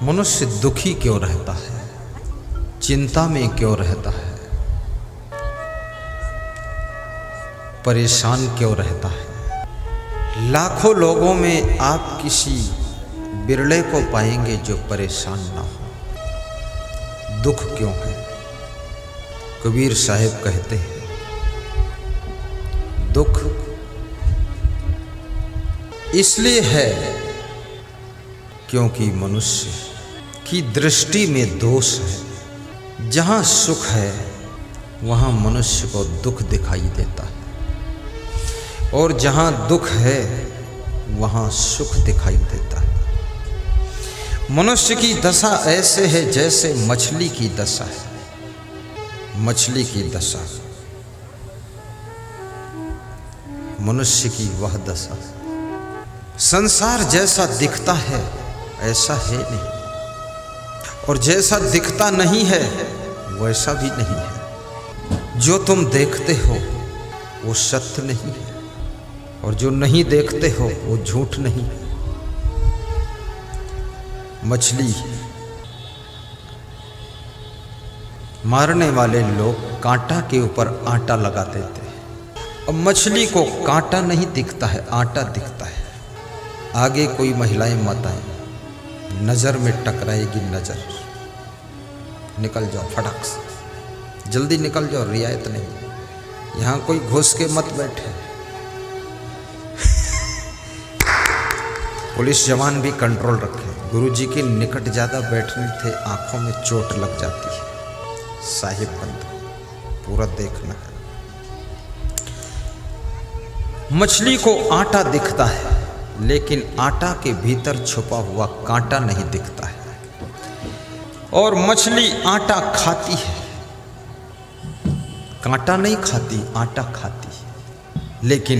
मनुष्य दुखी क्यों रहता है, चिंता में क्यों रहता है, परेशान क्यों रहता है। लाखों लोगों में आप किसी बिरले को पाएंगे जो परेशान ना हो। दुख क्यों है? कबीर साहब कहते हैं दुख इसलिए है क्योंकि मनुष्य की दृष्टि में दोष है। जहाँ सुख है वहाँ मनुष्य को दुख दिखाई देता है, और जहाँ दुख है वहाँ सुख दिखाई देता है। मनुष्य की दशा ऐसे है जैसे मछली की दशा है। मछली की दशा, मनुष्य की वह दशा। संसार जैसा दिखता है ऐसा है नहीं, और जैसा दिखता नहीं है वैसा भी नहीं है। जो तुम देखते हो वो सत्य नहीं है, और जो नहीं देखते हो वो झूठ नहीं है। मछली मारने वाले लोग कांटा के ऊपर आटा लगा देते हैं। अब मछली को कांटा नहीं दिखता है, आटा दिखता है। आगे कोई महिलाएं मत आए, नज़र में टकराएगी नज़र। निकल जाओ फटाक से, जल्दी निकल जाओ, रियायत नहीं। यहाँ कोई घुस के मत बैठे। पुलिस जवान भी कंट्रोल रखे। गुरुजी के निकट ज़्यादा बैठने थे, आंखों में चोट लग जाती है। साहिब बंद पूरा देखना है। मछली को आटा दिखता है, लेकिन आटा के भीतर छुपा हुआ कांटा नहीं दिखता है। और मछली आटा खाती है, कांटा नहीं खाती, आटा खाती है। लेकिन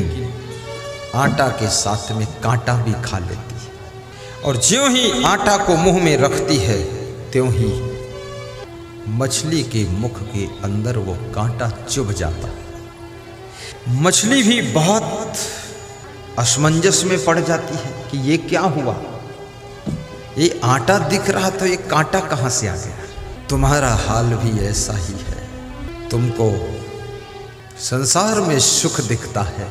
आटा के साथ में कांटा भी खा लेती है। और ज्यों ही आटा को मुंह में रखती है त्यों ही मछली के मुख के अंदर वो कांटा चुभ जाता है। मछली भी बहुत असमंजस में पड़ जाती है कि ये क्या हुआ, ये आटा दिख रहा तो ये कांटा कहाँ से आ गया। तुम्हारा हाल भी ऐसा ही है। तुमको संसार में सुख दिखता है,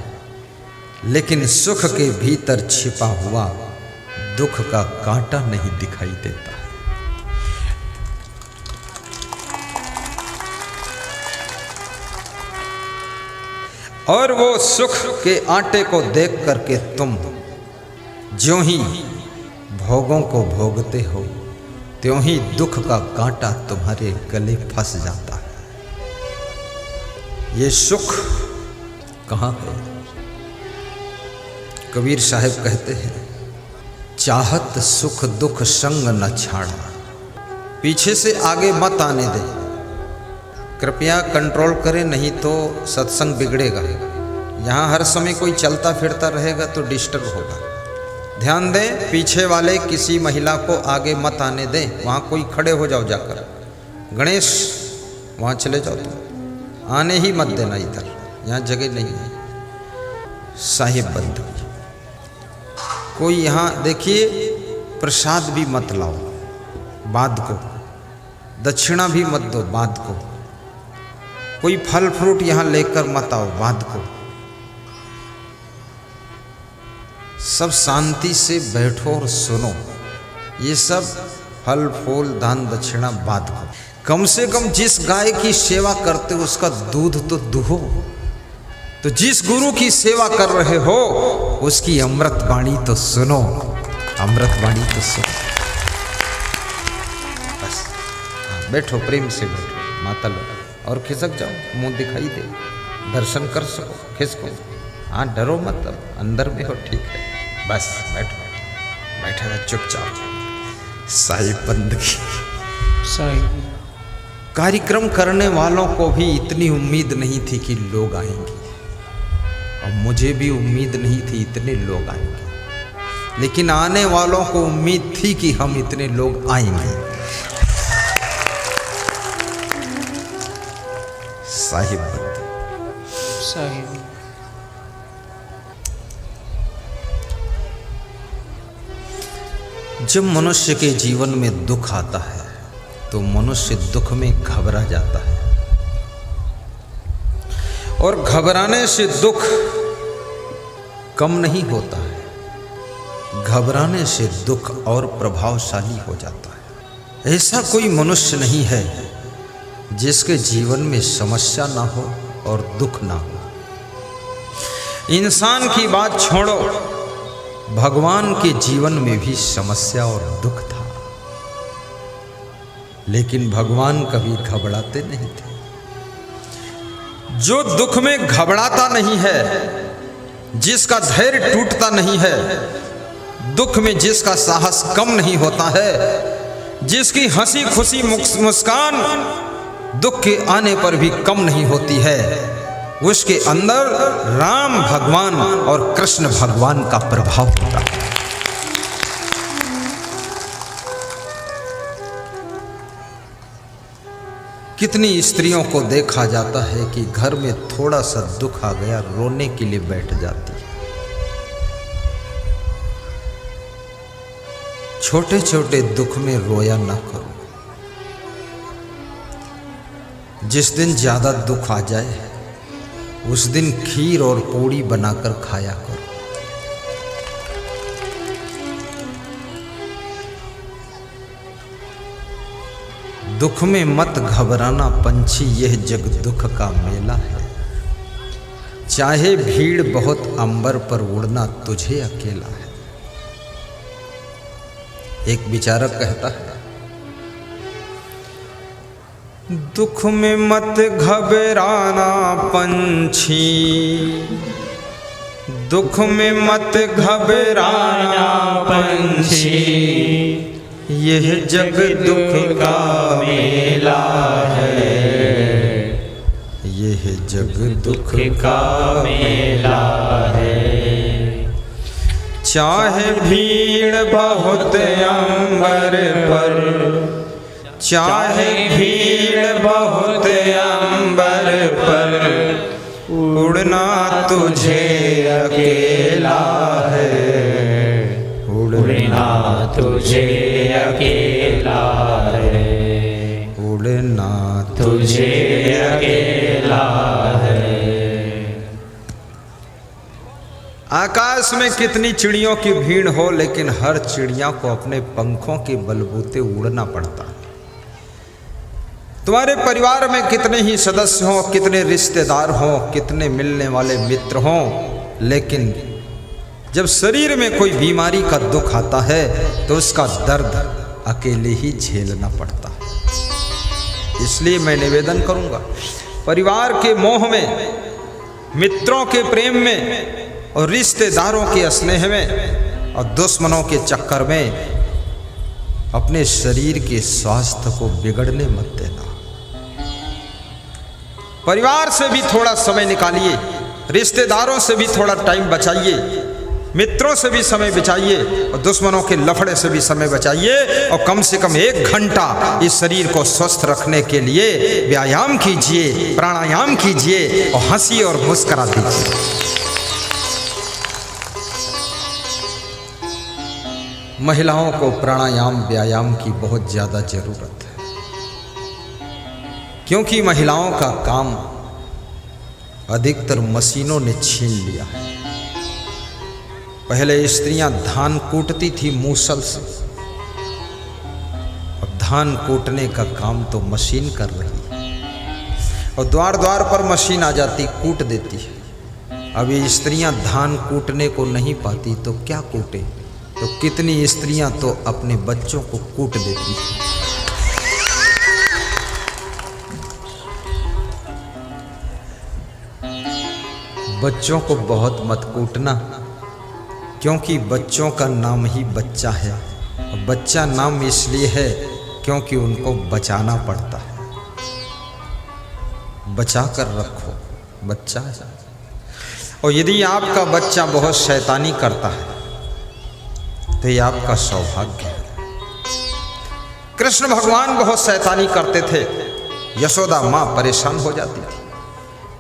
लेकिन सुख के भीतर छिपा हुआ दुख का कांटा नहीं दिखाई देता। और वो सुख के आटे को देख करके तुम ज्यों ही भोगों को भोगते हो त्यों ही दुख का कांटा तुम्हारे गले फंस जाता है। ये सुख कहाँ है? कबीर साहब कहते हैं चाहत सुख दुख संग न छाड़ा। पीछे से आगे मत आने दे, कृपया कंट्रोल करें, नहीं तो सत्संग बिगड़ेगा। यहाँ हर समय कोई चलता फिरता रहेगा तो डिस्टर्ब होगा। ध्यान दें, पीछे वाले किसी महिला को आगे मत आने दें। वहाँ कोई खड़े हो जाओ जाकर। गणेश वहाँ चले जाओ, तुम आने ही मत देना इधर, यहाँ जगह नहीं है। साहिब बंद कोई यहाँ देखिए, प्रसाद भी मत लाओ बाद को, दक्षिणा भी मत दो बाद को, कोई फल फ्रूट यहाँ लेकर मत आओ बाद को। सब शांति से बैठो और सुनो। ये सब फल फूल दान दक्षिणा बाद को। कम से कम जिस गाय की सेवा करते हो उसका दूध तो दुहो। तो जिस गुरु की सेवा कर रहे हो उसकी अमृत वाणी तो सुनो, अमृत वाणी तो सुनो। बस बैठो, प्रेम से बैठो, माता लो और खिसक जाओ, मुंह दिखाई दे, दर्शन कर सको, खिसको। हाँ डरो मत, अब अंदर में हो, ठीक है। बस बैठो, बैठे रहो चुपचाप। साहिब बंदगी। साहिब कार्यक्रम करने वालों को भी इतनी उम्मीद नहीं थी कि लोग आएंगे, और मुझे भी उम्मीद नहीं थी इतने लोग आएंगे, लेकिन आने वालों को उम्मीद थी कि हम इतने लोग आएंगे। साहिब साहिब जब मनुष्य के जीवन में दुख आता है तो मनुष्य दुख में घबरा जाता है, और घबराने से दुख कम नहीं होता है, घबराने से दुख और प्रभावशाली हो जाता है। ऐसा कोई मनुष्य नहीं है जिसके जीवन में समस्या ना हो और दुख ना हो। इंसान की बात छोड़ो, भगवान के जीवन में भी समस्या और दुख था, लेकिन भगवान कभी घबराते नहीं थे। जो दुख में घबराता नहीं है, जिसका धैर्य टूटता नहीं है, दुख में जिसका साहस कम नहीं होता है, जिसकी हंसी खुशी मुस्कान दुख के आने पर भी कम नहीं होती है, उसके अंदर राम भगवान और कृष्ण भगवान का प्रभाव होता है। कितनी स्त्रियों को देखा जाता है कि घर में थोड़ा सा दुख आ गया रोने के लिए बैठ जाती है। छोटे छोटे दुख में रोया ना करो। जिस दिन ज्यादा दुख आ जाए उस दिन खीर और पूड़ी बनाकर खाया करो। दुख में मत घबराना पंछी, यह जग दुख का मेला है। चाहे भीड़ बहुत अंबर पर उड़ना तुझे अकेला है। एक विचारक कहता है, दुख में मत घबराना पंछी, दुख में मत घबराना पंछी, यह जग दुख का मेला है, यह जग दुख का मेला है। चाहे भीड़ बहुत अंबर पर, चाहे भीड़ बहुत अंबर पर, उड़ना तुझे अकेला है, उड़ना तुझे अकेला है, उड़ना तुझे अकेला है। आकाश में कितनी चिड़ियों की भीड़ हो, लेकिन हर चिड़िया को अपने पंखों के बलबूते उड़ना पड़ता है। तुम्हारे परिवार में कितने ही सदस्य हों, कितने रिश्तेदार हों, कितने मिलने वाले मित्र हों, लेकिन जब शरीर में कोई बीमारी का दुख आता है तो उसका दर्द अकेले ही झेलना पड़ता है। इसलिए मैं निवेदन करूंगा, परिवार के मोह में, मित्रों के प्रेम में और रिश्तेदारों के स्नेह में और दुश्मनों के चक्कर में अपने शरीर के स्वास्थ्य को बिगड़ने मत देना। परिवार से भी थोड़ा समय निकालिए, रिश्तेदारों से भी थोड़ा टाइम बचाइए, मित्रों से भी समय बचाइए और दुश्मनों के लफड़े से भी समय बचाइए, और कम से कम 1 घंटा इस शरीर को स्वस्थ रखने के लिए व्यायाम कीजिए, प्राणायाम कीजिए और हंसी और मुस्कुरा दीजिए। महिलाओं को प्राणायाम व्यायाम की बहुत ज़्यादा ज़रूरत है, क्योंकि महिलाओं का काम अधिकतर मशीनों ने छीन लिया है। पहले स्त्रियां धान कूटती थी मूसल से, अब धान कूटने का काम तो मशीन कर रही है, और द्वार द्वार पर मशीन आ जाती, कूट देती है। अब ये स्त्रियां धान कूटने को नहीं पाती तो क्या कूटे, तो कितनी स्त्रियां तो अपने बच्चों को कूट देती हैं। बच्चों को बहुत मत कूटना, क्योंकि बच्चों का नाम ही बच्चा है। बच्चा नाम इसलिए है क्योंकि उनको बचाना पड़ता है। बचा कर रखो, बच्चा है। और यदि आपका बच्चा बहुत शैतानी करता है तो ये आपका सौभाग्य है। कृष्ण भगवान बहुत शैतानी करते थे, यशोदा माँ परेशान हो जाती थी।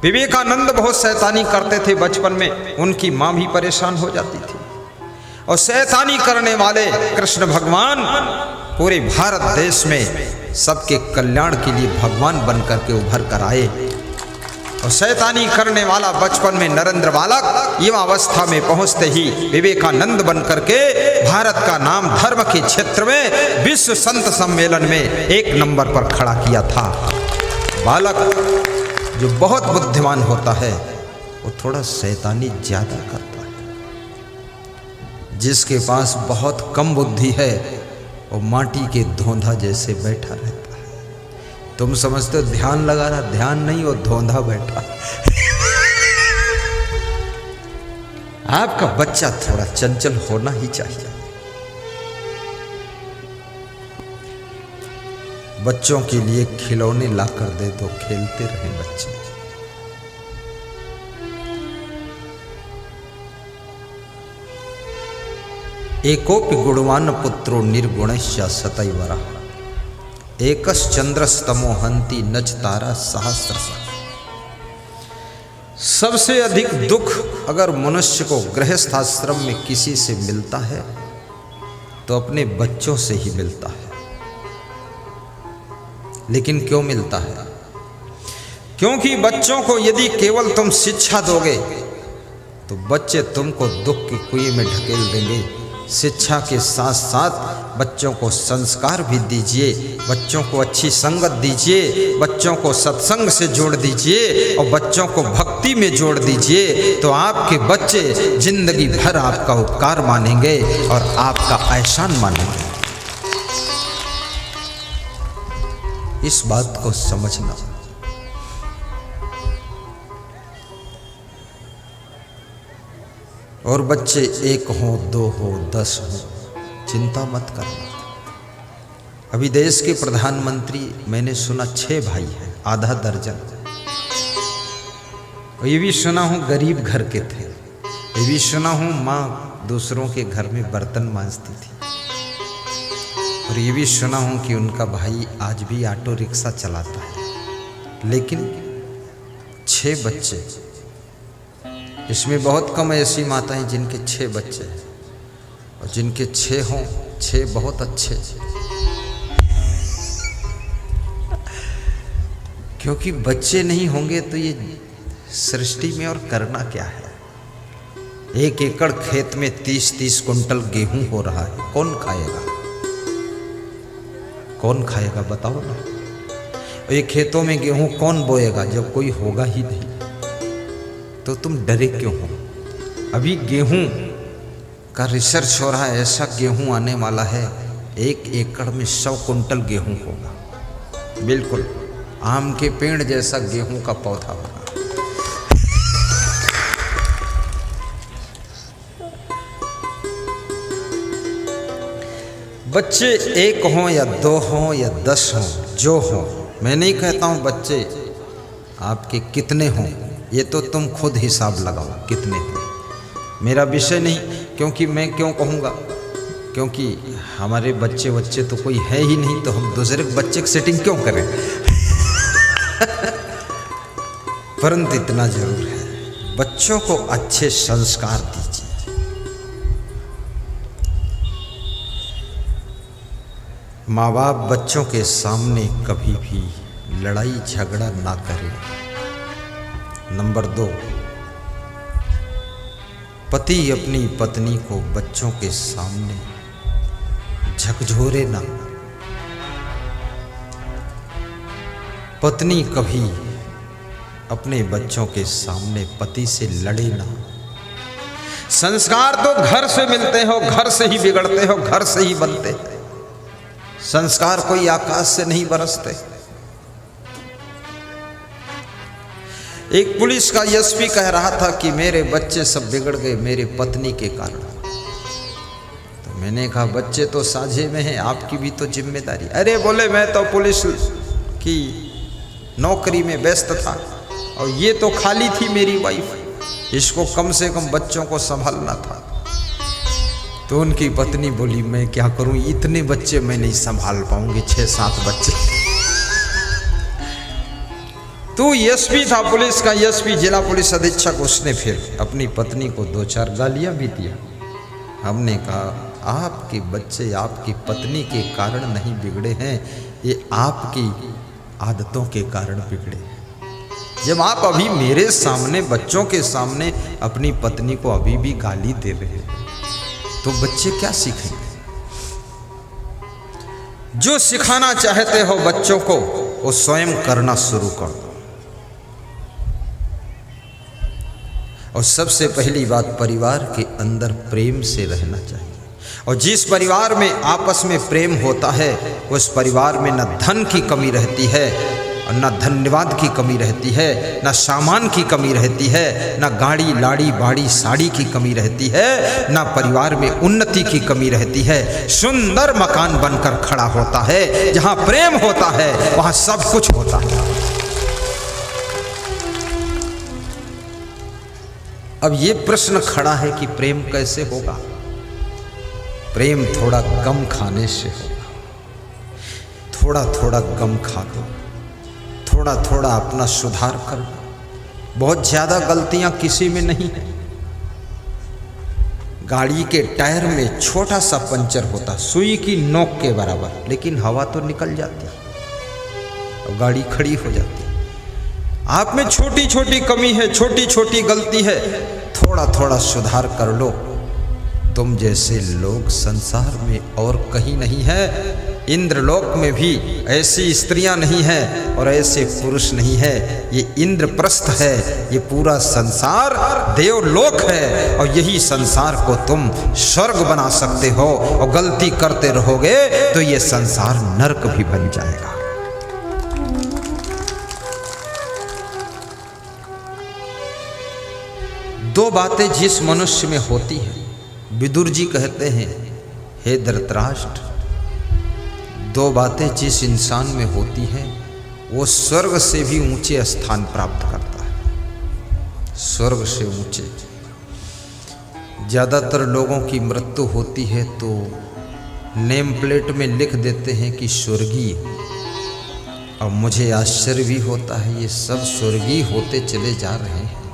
विवेकानंद बहुत शैतानी करते थे बचपन में, उनकी माँ भी परेशान हो जाती थी। और शैतानी करने वाले कृष्ण भगवान पूरे भारत देश में सबके कल्याण के लिए भगवान बनकर के उभर कर आए। और शैतानी करने वाला बचपन में नरेंद्र बालक युवावस्था में पहुंचते ही विवेकानंद बनकर के भारत का नाम धर्म के क्षेत्र में विश्व संत सम्मेलन में 1 नंबर पर खड़ा किया था। बालक जो बहुत बुद्धिमान होता है वो थोड़ा शैतानी ज्यादा करता है। जिसके पास बहुत कम बुद्धि है वो माटी के धोंधा जैसे बैठा रहता है। तुम समझते हो ध्यान लगा रहा, ध्यान नहीं, वो धोंधा बैठा। आपका बच्चा थोड़ा चंचल होना ही चाहिए। बच्चों के लिए खिलौने ला कर दे तो खेलते रहे बच्चे। एकोपि गुणवान पुत्रो निर्गुणश्च सतैवरः एकश्चंद्रस्तमो हन्ति नच तारा सहस्रशः। सबसे अधिक दुख अगर मनुष्य को गृहस्थ आश्रम में किसी से मिलता है तो अपने बच्चों से ही मिलता है। लेकिन क्यों मिलता है? क्योंकि बच्चों को यदि केवल तुम शिक्षा दोगे तो बच्चे तुमको दुख की कुएं में ढकेल देंगे। शिक्षा के साथ साथ बच्चों को संस्कार भी दीजिए, बच्चों को अच्छी संगत दीजिए, बच्चों को सत्संग से जोड़ दीजिए और बच्चों को भक्ति में जोड़ दीजिए तो आपके बच्चे जिंदगी भर आपका उपकार मानेंगे और आपका एहसान मानेंगे। इस बात को समझना। और बच्चे 1 हो 2 हो 10 हो, चिंता मत करना। अभी देश के प्रधानमंत्री मैंने सुना 6 भाई हैं, आधा दर्जन। और ये भी सुना हूँ गरीब घर के थे। ये भी सुना हूँ माँ दूसरों के घर में बर्तन मांजती थी। और ये भी सुना हूँ कि उनका भाई आज भी ऑटो रिक्शा चलाता है। लेकिन 6 बच्चे, इसमें बहुत कम ऐसी माताएं जिनके 6 बच्चे हैं और जिनके 6 हों 6 बहुत अच्छे। क्योंकि बच्चे नहीं होंगे तो ये सृष्टि में और करना क्या है। 1 एकड़ खेत में 30-30 कुंटल गेहूं हो रहा है, कौन खाएगा? कौन खाएगा बताओ ना। ये खेतों में गेहूं कौन बोएगा जब कोई होगा ही नहीं? तो तुम डरे क्यों हो? अभी गेहूं का रिसर्च हो रहा है, ऐसा गेहूं आने वाला है 1 एकड़ में 100 कुंटल गेहूं होगा। बिल्कुल आम के पेड़ जैसा गेहूं का पौधा होगा। बच्चे 1 हों या 2 हों या 10 हों, जो हों, मैं नहीं कहता हूं बच्चे आपके कितने हों, ये तो तुम खुद हिसाब लगाओ कितने हों। मेरा विषय नहीं, क्योंकि मैं क्यों कहूँगा, क्योंकि हमारे बच्चे तो कोई है ही नहीं, तो हम दूसरे बच्चे की सेटिंग क्यों करें। परंतु इतना जरूर है, बच्चों को अच्छे संस्कार दीजिए। माँ बाप बच्चों के सामने कभी भी लड़ाई झगड़ा ना करें। नंबर 2, पति अपनी पत्नी को बच्चों के सामने झकझोरे ना। पत्नी कभी अपने बच्चों के सामने पति से लड़े ना। संस्कार तो घर से मिलते हो, घर से ही बिगड़ते हो, घर से ही बनते हैं। संस्कार कोई आकाश से नहीं बरसते। एक पुलिस का एसपी कह रहा था कि मेरे बच्चे सब बिगड़ गए मेरे पत्नी के कारण। तो मैंने कहा बच्चे तो साझे में हैं, आपकी भी तो जिम्मेदारी। अरे बोले मैं तो पुलिस की नौकरी में व्यस्त था और ये तो खाली थी मेरी वाइफ, इसको कम से कम बच्चों को संभालना था। तो उनकी पत्नी बोली मैं क्या करूं, इतने बच्चे मैं नहीं संभाल पाऊंगी, 6-7 बच्चे। तो एसपी था, पुलिस का एसपी, जिला पुलिस अधीक्षक, उसने फिर अपनी पत्नी को 2-4 गालियां भी दिया। हमने कहा आपके बच्चे आपकी पत्नी के कारण नहीं बिगड़े हैं, ये आपकी आदतों के कारण बिगड़े हैं। जब आप अभी मेरे सामने बच्चों के सामने अपनी पत्नी को अभी भी गाली दे रहे हैं तो बच्चे क्या सीखेंगे? जो सिखाना चाहते हो बच्चों को वो स्वयं करना शुरू कर दो। और सबसे पहली बात, परिवार के अंदर प्रेम से रहना चाहिए। और जिस परिवार में आपस में प्रेम होता है उस परिवार में न धन की कमी रहती है और न धन्यवाद की कमी रहती है, न सामान की कमी रहती है, न गाड़ी लाड़ी बाड़ी साड़ी की कमी रहती है, न परिवार में उन्नति की कमी रहती है। सुंदर मकान बनकर खड़ा होता है। जहाँ प्रेम होता है वहाँ सब कुछ होता है। अब ये प्रश्न खड़ा है कि प्रेम कैसे होगा? प्रेम थोड़ा गम खाने से होगा। थोड़ा थोड़ा गम खा दो, थोड़ा थोड़ा अपना सुधार कर लो। बहुत ज़्यादा गलतियां किसी में नहीं है। गाड़ी के टायर में छोटा सा पंचर होता, सुई की नोक के बराबर, लेकिन हवा तो निकल जाती और गाड़ी खड़ी हो जाती। आप में छोटी छोटी कमी है, छोटी छोटी गलती है, थोड़ा थोड़ा सुधार कर लो। तुम जैसे लोग संसार में और कहीं नहीं है। इंद्रलोक में भी ऐसी स्त्रियां नहीं हैं और ऐसे पुरुष नहीं है। ये इंद्रप्रस्थ है, ये पूरा संसार देवलोक है। और यही संसार को तुम स्वर्ग बना सकते हो। और गलती करते रहोगे तो ये संसार नरक भी बन जाएगा। दो बातें जिस मनुष्य में होती हैं, विदुर जी कहते हैं, हे धृतराष्ट्र, दो बातें जिस इंसान में होती हैं वो स्वर्ग से भी ऊंचे स्थान प्राप्त करता है। स्वर्ग से ऊंचे। ज़्यादातर लोगों की मृत्यु होती है तो नेम प्लेट में लिख देते हैं कि स्वर्गीय। अब मुझे आश्चर्य भी होता है, ये सब स्वर्गीय होते चले जा रहे हैं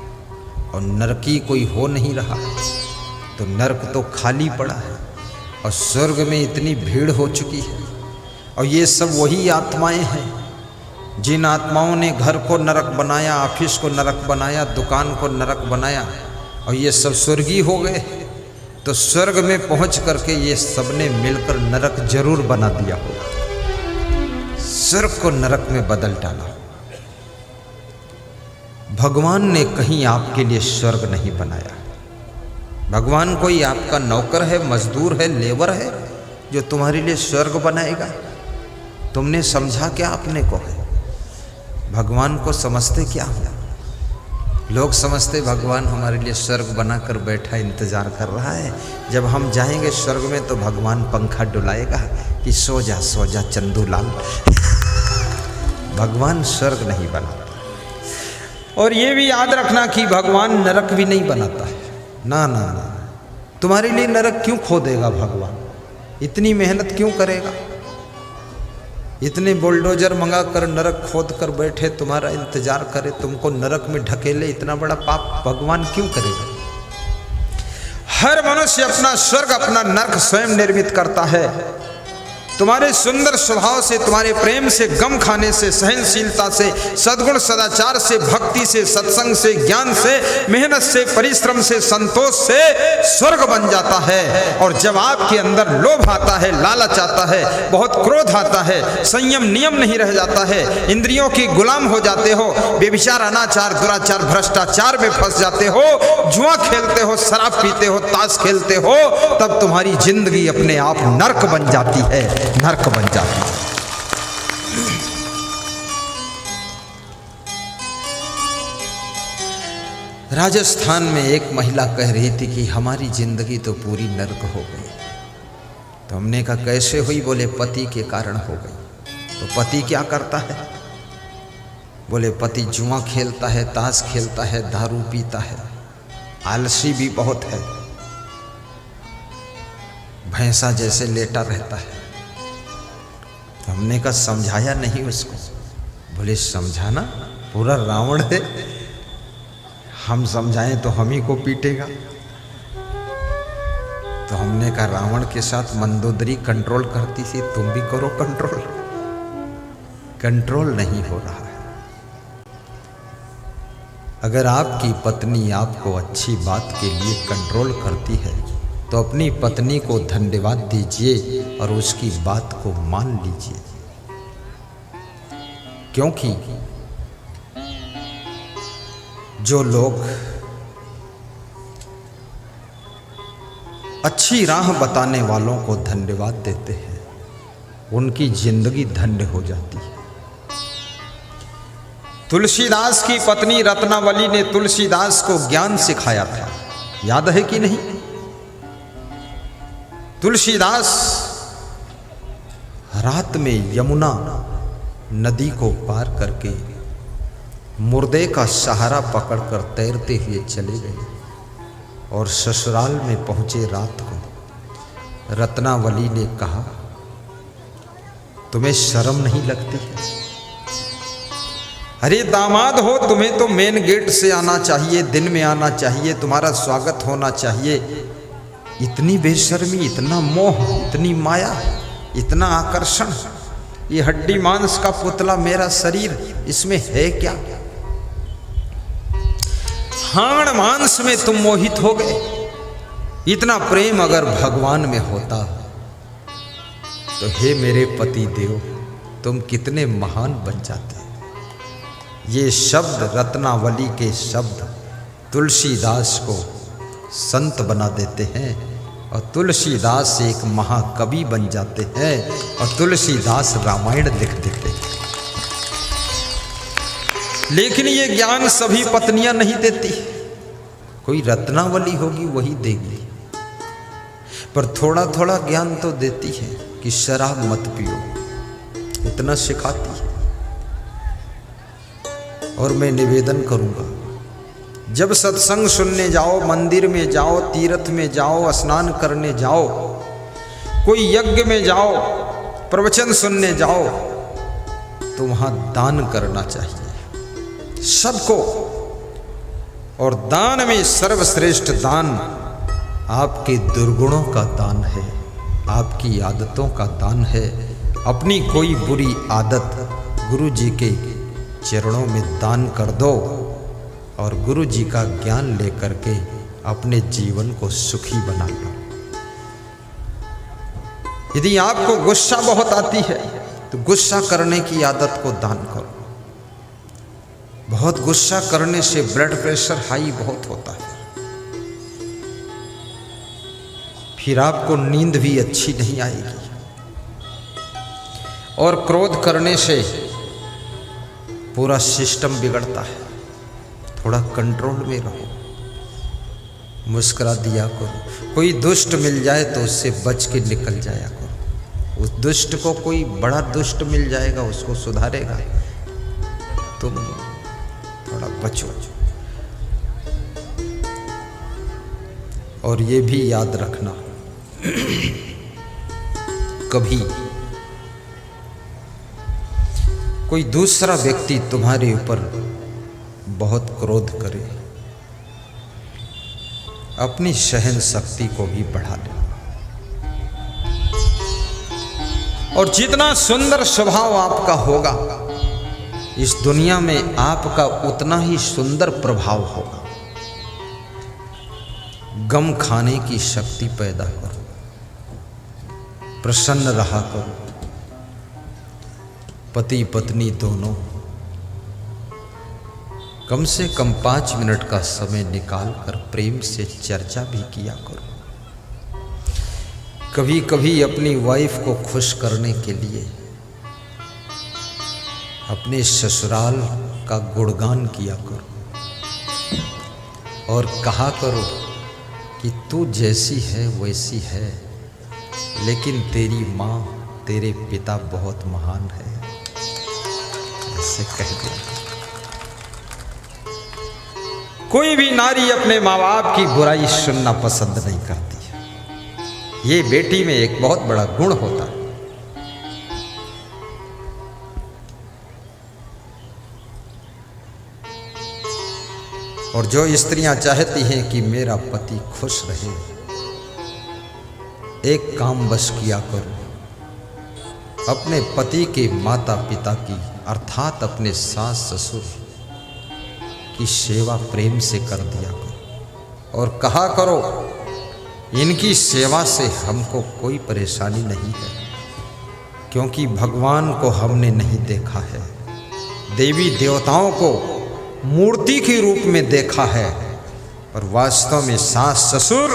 और नरकी कोई हो नहीं रहा। तो नरक तो खाली पड़ा है और स्वर्ग में इतनी भीड़ हो चुकी है। और ये सब वही आत्माएं हैं जिन आत्माओं ने घर को नरक बनाया, ऑफिस को नरक बनाया, दुकान को नरक बनाया और ये सब स्वर्गीय हो गए। तो स्वर्ग में पहुंच करके ये सबने मिलकर नरक जरूर बना दिया होगा। स्वर्ग को नरक में बदल डाला। भगवान ने कहीं आपके लिए स्वर्ग नहीं बनाया। भगवान कोई आपका नौकर है, मजदूर है, लेबर है जो तुम्हारे लिए स्वर्ग बनाएगा? तुमने समझा क्या अपने को है? भगवान को समझते क्या हो? लोग समझते भगवान हमारे लिए स्वर्ग बनाकर बैठा इंतजार कर रहा है, जब हम जाएंगे स्वर्ग में तो भगवान पंखा डुलाएगा कि सो जा चंदूलाल। भगवान स्वर्ग नहीं बनाता। और ये भी याद रखना कि भगवान नरक भी नहीं बनाता है। ना ना ना, तुम्हारे लिए नरक क्यों खोदेगा भगवान? इतनी मेहनत क्यों करेगा? इतने बुलडोजर मंगा कर नरक खोद कर बैठे, तुम्हारा इंतजार करे, तुमको नरक में ढकेले, इतना बड़ा पाप भगवान क्यों करेगा? हर मनुष्य अपना स्वर्ग अपना नरक स्वयं निर्मित करता है। तुम्हारे सुंदर स्वभाव से, तुम्हारे प्रेम से, गम खाने से, सहनशीलता से, सद्गुण सदाचार से, भक्ति से, सत्संग से, ज्ञान से, मेहनत से, परिश्रम से, संतोष से स्वर्ग बन जाता है। और जब आपके अंदर लोभ आता है, लालच आता है, बहुत क्रोध आता है, संयम नियम नहीं रह जाता है, इंद्रियों की गुलाम हो जाते हो, बेविचार, अनाचार, दुराचार, भ्रष्टाचार में फंस जाते हो, जुआ खेलते हो, शराब पीते हो, ताश खेलते हो, तब तुम्हारी जिंदगी अपने आप नरक बन जाती है, नरक बन जाती है। राजस्थान में एक महिला कह रही थी कि हमारी जिंदगी तो पूरी नरक हो गई। तो हमने कहा कैसे हुई? बोले पति के कारण हो गई। तो पति क्या करता है? बोले पति जुआ खेलता है, ताश खेलता है, दारू पीता है, आलसी भी बहुत है, भैंसा जैसे लेटा रहता है। हमने कहा समझाया नहीं उसको? बोले समझाना, पूरा रावण है, हम समझाएं तो हम ही को पीटेगा। तो हमने कहा रावण के साथ मंदोदरी कंट्रोल करती थी, तुम भी करो कंट्रोल। कंट्रोल नहीं हो रहा है। अगर आपकी पत्नी आपको अच्छी बात के लिए कंट्रोल करती है तो अपनी पत्नी को धन्यवाद दीजिए और उसकी बात को मान लीजिए, क्योंकि जो लोग अच्छी राह बताने वालों को धन्यवाद देते हैं उनकी जिंदगी धन्य हो जाती है। तुलसीदास की पत्नी रत्नावली ने तुलसीदास को ज्ञान सिखाया था, याद है कि नहीं? तुलसीदास रात में यमुना नदी को पार करके मुर्दे का सहारा पकड़कर तैरते हुए चले गए और ससुराल में पहुंचे रात को। रत्नावली ने कहा, तुम्हें शर्म नहीं लगती है? अरे दामाद हो, तुम्हें तो मेन गेट से आना चाहिए, दिन में आना चाहिए, तुम्हारा स्वागत होना चाहिए। इतनी बेशर्मी, इतना मोह, इतनी माया, इतना आकर्षण, ये हड्डी मांस का पुतला मेरा शरीर, इसमें है क्या? हाड़ मांस में तुम मोहित हो गए। इतना प्रेम अगर भगवान में होता तो हे मेरे पति देव, तुम कितने महान बन जाते। ये शब्द, रत्नावली के शब्द तुलसीदास को संत बना देते हैं और तुलसीदास एक महाकवि बन जाते हैं और तुलसीदास रामायण लिख देते हैं। लेकिन ये ज्ञान सभी पत्नियां नहीं देती, कोई रत्नावली होगी वही देगी। पर थोड़ा थोड़ा ज्ञान तो देती है कि शराब मत पियो, इतना सिखाती है। और मैं निवेदन करूंगा, जब सत्संग सुनने जाओ, मंदिर में जाओ, तीर्थ में जाओ, स्नान करने जाओ, कोई यज्ञ में जाओ, प्रवचन सुनने जाओ, तो वहां दान करना चाहिए सबको। और दान में सर्वश्रेष्ठ दान आपके दुर्गुणों का दान है, आपकी आदतों का दान है। अपनी कोई बुरी आदत गुरु जी के चरणों में दान कर दो और गुरु जी का ज्ञान लेकर के अपने जीवन को सुखी बना लो। यदि आपको गुस्सा बहुत आती है तो गुस्सा करने की आदत को दान करो। बहुत गुस्सा करने से ब्लड प्रेशर हाई बहुत होता है, फिर आपको नींद भी अच्छी नहीं आएगी। और क्रोध करने से पूरा सिस्टम बिगड़ता है। थोड़ा कंट्रोल में रहो, मुस्कुरा दिया करो। कोई दुष्ट मिल जाए तो उससे बच के निकल जाया करो। उस दुष्ट को कोई बड़ा दुष्ट मिल जाएगा, उसको सुधारेगा, तुम थोड़ा बचो। और ये भी याद रखना, कभी कोई दूसरा व्यक्ति तुम्हारे ऊपर बहुत क्रोध करे, अपनी सहन शक्ति को भी बढ़ा ले। और जितना सुंदर स्वभाव आपका होगा इस दुनिया में, आपका उतना ही सुंदर प्रभाव होगा। गम खाने की शक्ति पैदा करो, प्रसन्न रहा करो। पति पत्नी दोनों कम से कम 5 मिनट का समय निकालकर प्रेम से चर्चा भी किया करो। कभी कभी अपनी वाइफ को खुश करने के लिए अपने ससुराल का गुणगान किया करो और कहा करो कि तू जैसी है वैसी है, लेकिन तेरी माँ, तेरे पिता बहुत महान है। ऐसे कह दो। कोई भी नारी अपने माँ बाप की बुराई सुनना पसंद नहीं करती है। ये बेटी में एक बहुत बड़ा गुण होता है। और जो स्त्रियां चाहती हैं कि मेरा पति खुश रहे, एक काम बस किया करो, अपने पति के माता पिता की अर्थात अपने सास ससुर की सेवा प्रेम से कर दिया करो और कहा करो इनकी सेवा से हमको कोई परेशानी नहीं है, क्योंकि भगवान को हमने नहीं देखा है, देवी देवताओं को मूर्ति के रूप में देखा है, और वास्तव में सास ससुर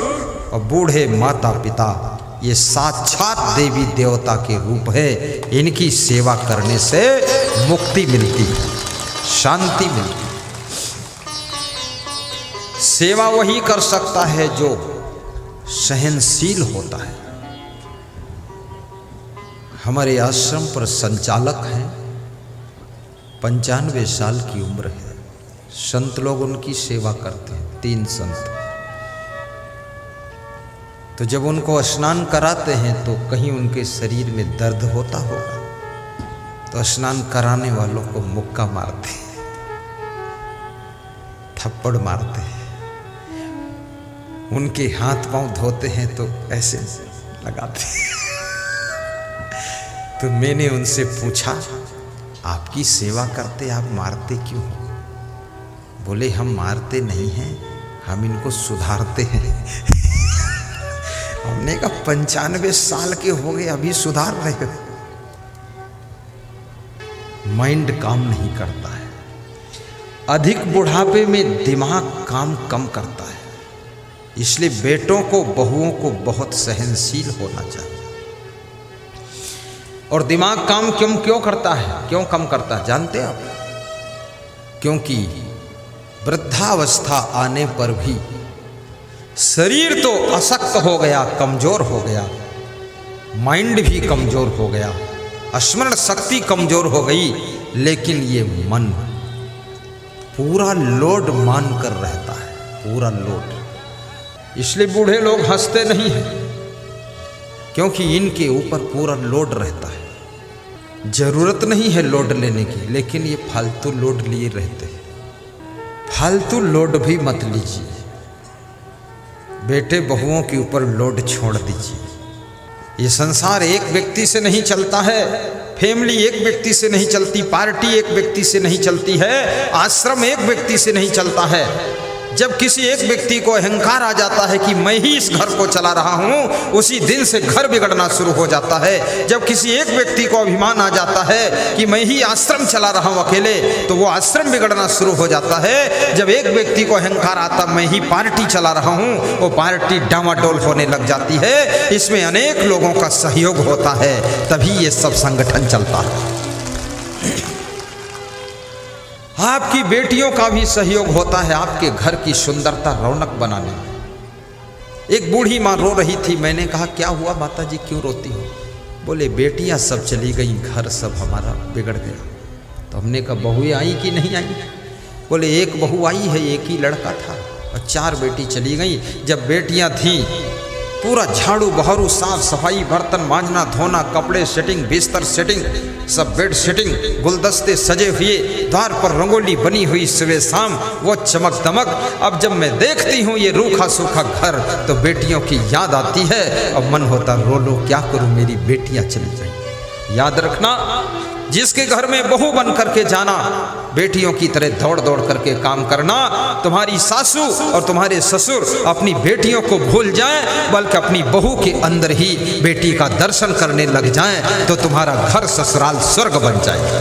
और बूढ़े माता पिता ये साक्षात देवी देवता के रूप है। इनकी सेवा करने से मुक्ति मिलती है, शांति मिलती है। सेवा वही कर सकता है जो सहनशील होता है। हमारे आश्रम पर संचालक हैं, 95 साल की उम्र है, संत लोग उनकी सेवा करते हैं, 3 संत। तो जब उनको स्नान कराते हैं तो कहीं उनके शरीर में दर्द होता होगा, तो स्नान कराने वालों को मुक्का मारते हैं, थप्पड़ मारते हैं, उनके हाथ पांव धोते हैं तो ऐसे लगाते हैं। तो मैंने उनसे पूछा, आपकी सेवा करते आप मारते क्यों? बोले हम मारते नहीं हैं, हम इनको सुधारते हैं। हमने कहा 95 साल के हो गए अभी सुधार रहे हो? माइंड काम नहीं करता है, अधिक बुढ़ापे में दिमाग काम कम करता है, इसलिए बेटों को बहुओं को बहुत सहनशील होना चाहिए। और दिमाग काम क्यों करता है, क्यों कम करता है जानते आप? क्योंकि वृद्धावस्था आने पर भी शरीर तो अशक्त हो गया, कमजोर हो गया, माइंड भी कमजोर हो गया, स्मरण शक्ति कमजोर हो गई, लेकिन ये मन पूरा लोड मान कर रहता है, पूरा लोड। इसलिए बूढ़े लोग हंसते नहीं हैं, क्योंकि इनके ऊपर पूरा लोड रहता है। जरूरत नहीं है लोड लेने की, लेकिन ये फालतू लोड लिए रहते हैं। फालतू लोड भी मत लीजिए, बेटे बहुओं के ऊपर लोड छोड़ दीजिए। ये संसार एक व्यक्ति से नहीं चलता है, फैमिली एक व्यक्ति से नहीं चलती, पार्टी एक व्यक्ति से नहीं चलती है, आश्रम एक व्यक्ति से नहीं चलता है। जब किसी एक व्यक्ति को अहंकार आ जाता है कि मैं ही इस घर को चला रहा हूँ, उसी दिन से घर बिगड़ना शुरू हो जाता है। जब किसी एक व्यक्ति को अभिमान आ जाता है कि मैं ही आश्रम चला रहा हूँ अकेले, तो वो आश्रम बिगड़ना शुरू हो जाता है। जब एक व्यक्ति को अहंकार आता मैं ही पार्टी चला रहा हूँ, वो पार्टी डामाडोल होने लग जाती है। इसमें अनेक लोगों का सहयोग होता है, तभी ये सब संगठन चलता है। आपकी बेटियों का भी सहयोग होता है आपके घर की सुंदरता रौनक बनाने में। एक बूढ़ी माँ रो रही थी, मैंने कहा क्या हुआ माता जी, क्यों रोती हो? बोले बेटियां सब चली गई, घर सब हमारा बिगड़ गया। तो हमने कहा बहुएं आई कि नहीं आई? बोले एक बहू आई है, एक ही लड़का था, और 4 बेटी चली गई। जब बेटियां थीं पूरा झाड़ू बहारू साफ सफाई, बर्तन मांजना धोना, कपड़े सेटिंग, बिस्तर सेटिंग, सब बेड सेटिंग, गुलदस्ते सजे हुए, द्वार पर रंगोली बनी हुई सुबह शाम, वो चमक दमक। अब जब मैं देखती हूँ ये रूखा सूखा घर, तो बेटियों की याद आती है और मन होता रो लो क्या करूँ, मेरी बेटियाँ चली गई। याद रखना, जिसके घर में बहू बन करके जाना, बेटियों की तरह दौड़ दौड़ करके काम करना। तुम्हारी सासू और तुम्हारे ससुर अपनी बेटियों को भूल जाएं, बल्कि अपनी बहू के अंदर ही बेटी का दर्शन करने लग जाएं, तो तुम्हारा घर ससुराल स्वर्ग बन जाएगा।